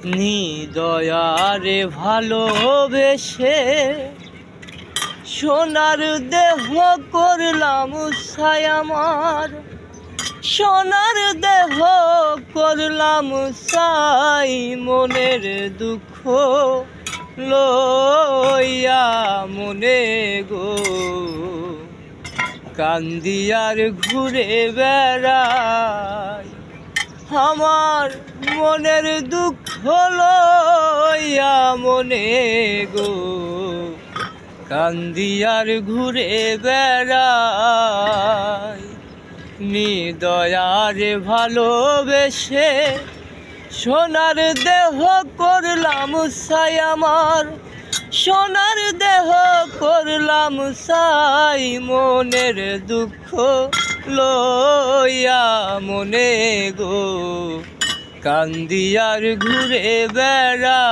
নিদয়ারে ভালোবেসে সোনার দেহ করলাম ছাই আমার, সোনার দেহ করলাম ছাই, মনের দুঃখ লইয়া মনে গো কান্দিয়ার ঘুরে বেড়াই, আমার মনের দুঃখ লইয়া মনে গো কান্দিয়ার ঘুরে বেড়াই। নিদয়ারে ভালোবেসে সোনার দেহ করলাম ছাই আমার, সোনার দেহ করলাম ছাই, মনের দুঃখ লইয়া মনে গো কান্দিয়ার ঘুরে বেড়া।